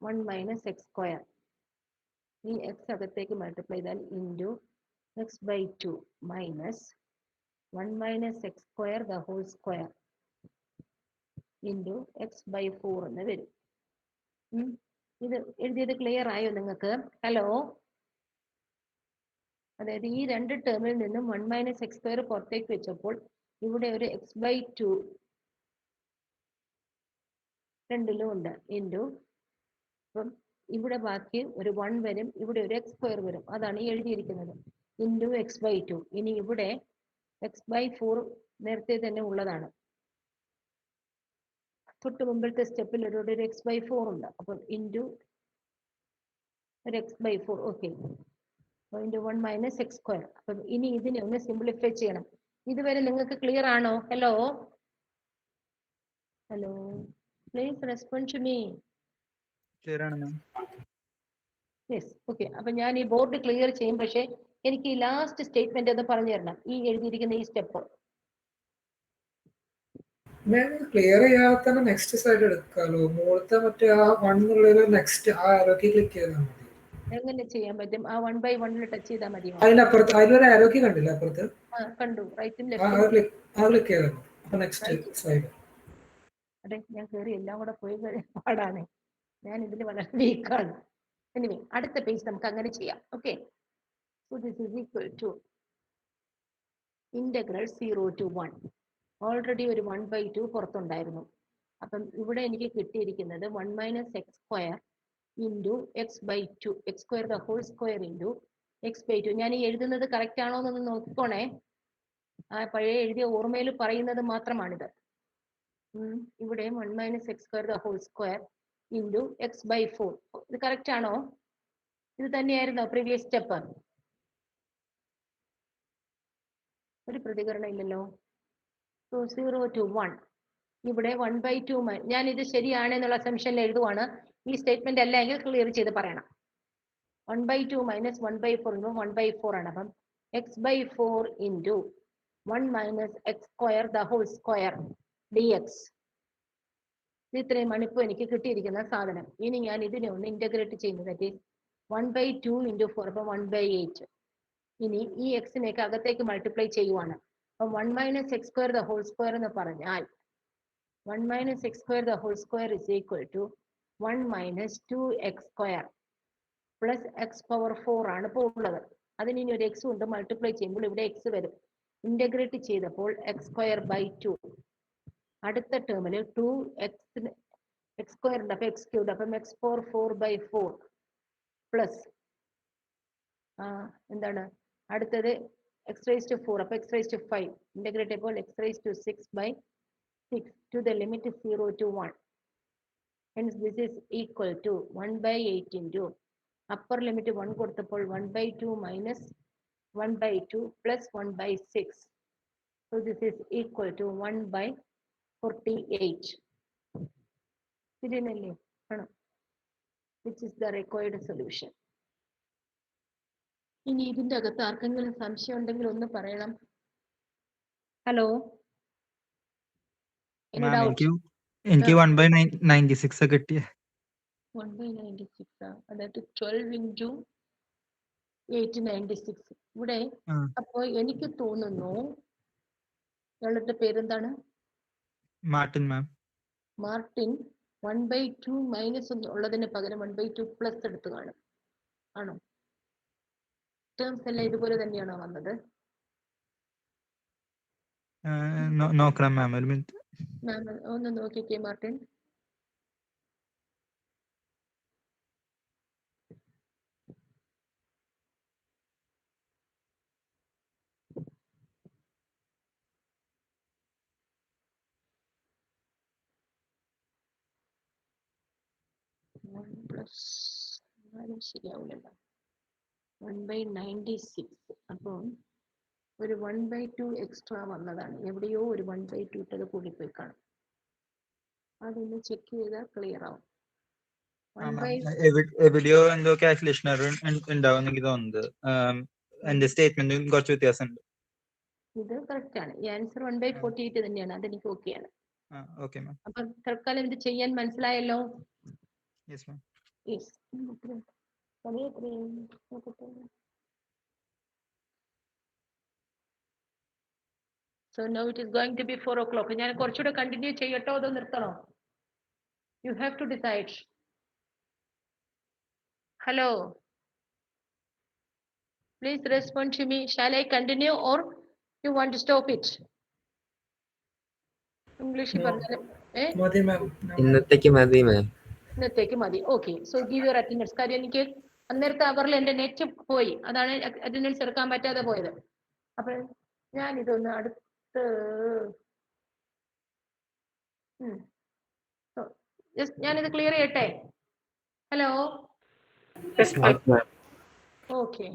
1 minus x square. ഈ x അകത്തേക്ക് മൾട്ടിപ്ലൈ ചെയ്താൽ into x by 2 minus 1 minus x square the whole square into x by 4 എന്ന് വരും. ഇത് എഴുതിയത് ക്ലിയർ ആയോ നിങ്ങൾക്ക്? ഹലോ, അതായത് ഈ രണ്ട് ടേമിൽ നിന്നും 1 മൈനസ് എക്സ് സ്ക്വയർ പുറത്തേക്ക് വെച്ചപ്പോൾ ഇവിടെ ഒരു എക്സ് ബൈ 2 രണ്ടിലും ഉണ്ട് ഇൻറ്റു അപ്പം ഇവിടെ ബാക്കി ഒരു 1 വരും, ഇവിടെ ഒരു എക്സ് സ്ക്വയർ വരും, അതാണ് ഈ എഴുതിയിരിക്കുന്നത് ഇൻറ്റു എക്സ് ബൈ 2. ഇനി ഇവിടെ എക്സ് ബൈ 4 നേരത്തെ തന്നെ ഉള്ളതാണ്, തൊട്ട് മുമ്പിലത്തെ സ്റ്റെപ്പിൽ ഒരു എക്സ് ബൈ 4 ഉണ്ട്, അപ്പം ഇൻറ്റു ഒരു x by 4 okay into 1 minus x square. അപ്പം ഇനി ഇതിനെ ഒന്ന് സിംപ്ലിഫൈ ചെയ്യണം. ഇതുവരെ നിങ്ങൾക്ക് ക്ലിയർ ആണോ? Hello hello, please respond to me. Clear ആണ് മാം. Yes okay. അപ്പം ഞാൻ ഈ ബോർഡ് ക്ലിയർ ചെയ്യും, പക്ഷേ എനിക്ക് ഈ ലാസ്റ്റ് സ്റ്റേറ്റ്മെന്റ് ഒന്ന് പറഞ്ഞു തരണം, ഈ എഴുതിയിരിക്കുന്ന ഈ സ്റ്റെപ്പ്. ഞാൻ ക്ലിയർ ചെയ്യാതെ തന്നെ നെക്സ്റ്റ് സൈഡ് എടുക്കാലോ. മുകളിലത്തെ മറ്റേ ആ 1 എന്നുള്ളത് നെക്സ്റ്റ് ആ ആരോഗ്യ ക്ലിക്ക് ചെയ്താൽ മതി. എങ്ങനെ ചെയ്യാൻ പറ്റും? ആ 1 by 1 ടച്ച് ചെയ്താൽ മതിയോ? അതിനപ്പുറത്ത് അതിലൊരു ആരോഗ്യ കണ്ടില്ല അപ്പുറത്ത്? കണ്ടു, റൈറ്റും ആ ക്ലിക്ക് ചെയ്താൽ അപ്പൊ നെക്സ്റ്റ് സൈഡ്. അതെ, ഞാൻ കയറി എല്ലാം കൂടെ പോയി പാടാണ്. ഞാൻ ഇതിൽ വളരെ വീക്കാണ്. എനിവേ അടുത്ത പേജ് നമുക്ക് അങ്ങനെ ചെയ്യാം. Okay, so this is equal to integral 0 to 1. Already ഒരു 1/2 പുറത്തുണ്ടായിരുന്നു. അപ്പം ഇവിടെ എനിക്ക് കിട്ടിയിരിക്കുന്നത് 1 - x² into x/2, x² the whole square into x/2. ഞാൻ ഈ എഴുതുന്നത് കറക്റ്റ് ആണോ എന്നൊന്ന് നോക്കിക്കോണേ. ആ പഴയ എഴുതിയ ഓർമ്മയിൽ പറയുന്നത് മാത്രമാണിത്. ഇവിടെ 1 - x² the whole square into x/4. ഇത് കറക്റ്റ് ആണോ? ഇത് തന്നെയായിരുന്നോ പ്രീവിയസ് സ്റ്റെപ്പ്? ഒരു പ്രതികരണം ഇല്ലല്ലോ. So 0 to 1. ഇവിടെ 1/2 ഞാൻ ഇത് ശരിയാണെന്നുള്ള അസംഷനിൽ എഴുതുവാണ്. ഈ സ്റ്റേറ്റ്മെന്റ് അല്ല എങ്കിൽ ക്ലിയർ ചെയ്ത് പറയണം. 1/2 - 1/4 1/4 ആണ്. അപ്പം x/4 into 1 - x² the whole square dx. ഇത്രയുമാണ് ഇപ്പോൾ എനിക്ക് കിട്ടിയിരിക്കുന്ന സാധനം. ഇനി ഞാൻ ഇതിനെ ഒന്ന് ഇന്റഗ്രേറ്റ് ചെയ്യുന്നത് 1/2 ഇൻറ്റു 4, അപ്പം 1/8. ഇനി ഈ എക്സിനെയൊക്കെ അകത്തേക്ക് മൾട്ടിപ്ലൈ ചെയ്യുവാണ്. അപ്പം 1 - x² the whole square എന്ന് പറഞ്ഞാൽ 1 - x² the whole square is equal to 1 - 2x² plus x⁴ ആണ് ഇപ്പോൾ ഉള്ളത്. അതിന് ഇനി ഒരു എക്സ് കൊണ്ട് മൾട്ടിപ്ലൈ ചെയ്യുമ്പോൾ ഇവിടെ എക്സ് വരും. ഇന്റഗ്രേറ്റ് ചെയ്തപ്പോൾ x²/2. അടുത്ത ടേമിൽ 2x x² അപ്പൊ x³ അപ്പം x⁴ 4/4 പ്ലസ് എന്താണ് അടുത്തത് x⁴ അപ്പൊ x⁵. ഇന്റഗ്രേറ്റ് ചെയ്യുമ്പോൾ x⁶/6 to the limit 0 to 1. Hence this is equal to 1/8 into upper limit 1 കൊടുത്തപ്പോൾ 1/2 minus 1/2 plus 1/6. So this is equal to 1/48. ശരിയല്ലേ? ആണോ? Which is the required solution. ഇനി ഇതിന്റെ അകത്ത് ആർക്കെങ്കിലും സംശയം ഉണ്ടെങ്കിൽ ഒന്ന് പറയണം. ഹലോ, എനിക്ക് 1/96 കിട്ടിയ. 1/96 അതായത് 12 into 896. ഇവിടെ അപ്പോ എനിക്ക് തോന്നുന്നു ഇയാളുടെ പേരെന്താണ്? മാർട്ടിൻ മാം. മാർട്ടിൻ 1/2 മൈനസ് ഉള്ളതിന് പകരം 1/2 പ്ലസ് എടുത്ത് കാണും. ആണോ? ടേംസ് എല്ലാം ഇതുപോലെ തന്നെയാണോ വന്നത്? നോക്കണം മാം, ഒരു മിനിറ്റ്. മാം ഒന്ന് നോക്കിക്കേ മാർട്ടിൻ. ശരിയാവില്ലല്ലോ. 1/96. അപ്പം ഒരു 1/2 എക്സ്ട്രാ വന്നതാണ്. എവിടെയോ ഒരു 1/2 ഇട്ടത് കൂടിപ്പോയി കാണും. അതൊന്ന് ചെക്ക് ചെയ്താൽ ക്ലിയർ ആവും. എവിടെയോ എന്തോ കാൽക്കുലേഷൻ ഉണ്ടാവും എനിക്ക് തോന്നുന്നത്. എന്റെ സ്റ്റേറ്റ്മെന്റും കുറച്ച് വ്യത്യാസമുണ്ട്. ഇത് കറക്റ്റ് ആണ്. ഈ ആൻസർ 1/48 തന്നെയാണ്. അതെനിക്ക് ഓക്കെയാണ്. Okay ma'am. അപ്പൊ തൽക്കാലം ഇത് ചെയ്യാൻ മനസ്സിലായല്ലോ? Yes ma'am. Yes. So now it is going to be 4 o'clock. ഞാൻ കുറച്ചുകൂടെ കണ്ടിന്യൂ ചെയ്യട്ടോ അതോ നിർത്തണോ? You have to decide. Hello. Please respond to me. Shall I continue or you want to stop it? English പറഞ്ഞാലും മതി മാം. ഇന്നത്തേക്ക് മതി മാം. ഇന്നത്തേക്ക് മതി. Okay, so give your attendance. കാര്യം എനിക്ക് അന്നേരത്തെ അവറിൽ എന്റെ നെറ്റ് പോയി, അതാണ് അറ്റൻഡൻസ് എടുക്കാൻ പറ്റാതെ പോയത്. അപ്പൊ ഞാൻ ഇതൊന്ന് അടുത്ത് ഞാനിത് ക്ലിയർ ചെയ്യട്ടെ. ഹലോ. ഓക്കെ.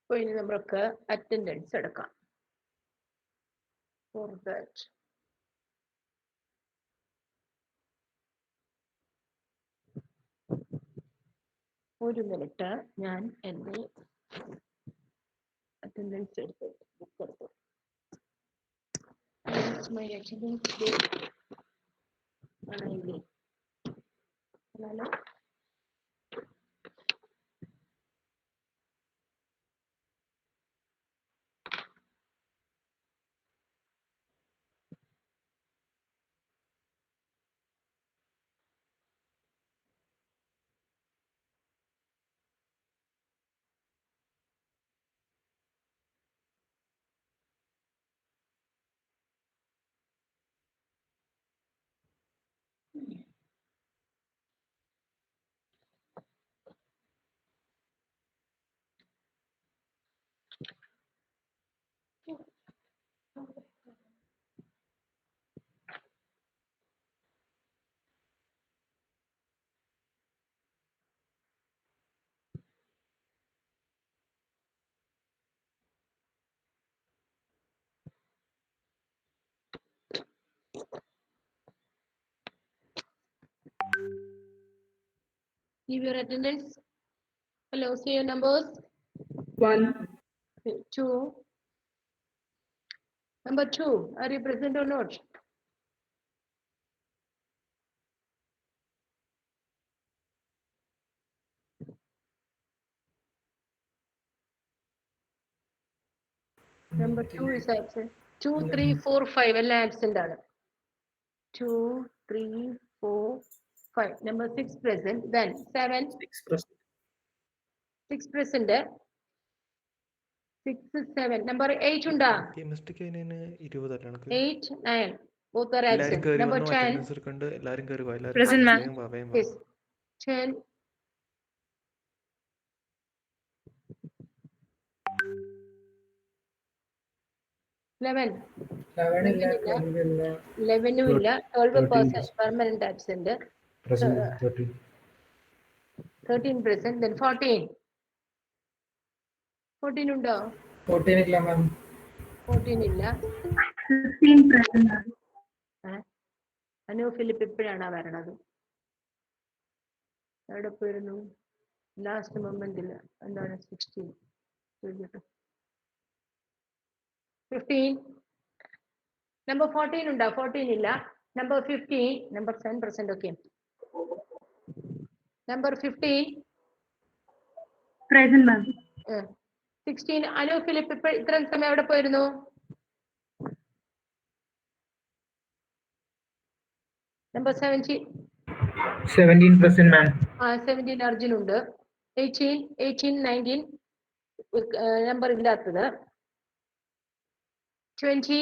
അപ്പൊ ഇനി നമ്മൾക്ക് അറ്റൻഡൻസ് എടുക്കാം. ഫോർ ദാറ്റ് ഒരു മിനിറ്റ് ഞാൻ എന്റെ അറ്റൻഡൻസ് എടുത്ത് ബുക്ക് എടുത്തു. മൈ അറ്റൻഡൻസ് ആണെങ്കിൽ hello Give your attendance. Hello, say your numbers. 1, 2. Number 2, are you present or not? Number 2 is absent. 2, 3, 4, 5 എല്ലാം absent ആണ്. 2, 3, 4, 5. Number 6 present. Then 7, 6 present. 6, 7. Number 8 ഉണ്ടാ? കെമിസ്ട്രിക്ക് അതിന് 20 അല്ല കണക്ക്. 8, 9. Both are എല്ലാരും absent. കയറി Number വന്നു 10. അറ്റൻഡൻസ് എടുക്കണ്ട് എല്ലാരും കയറി വാ എല്ലാരും Present, ma'am. വേഗം വാ വേഗം വാ. Yes. 10. 11. 11 ഇല്ല, 12 ഇല്ല, 11 ഇല്ല. 12% permanent absent. present 13. 13 present. Then 14. 14 ഉണ്ടോ? 14 ഇല്ല മാം. 14 ഇല്ല. 15 present, ma'am. അനു ഫിലിപ്പ് എപ്പോഴാണ് വരണത്? എവിടെ പോയിരുന്നു? ലാസ്റ്റ് മൊമെന്റിൽ എന്താണ്? 16. 15. നമ്പർ 14 ഉണ്ടോ? 14 ഇല്ല. Number 15. Number 10 present. Okay. Number 15. Present, ma'am. 16. Anu Philip ഇപ്പൊ ഇത്രയും സമയം എവിടെ പോയിരുന്നു? നമ്പർ 17. 17 present ma'am. 17 അർജുൻ ഉണ്ട്. 18, 19 നമ്പർ ഇല്ലാത്തത്. 20.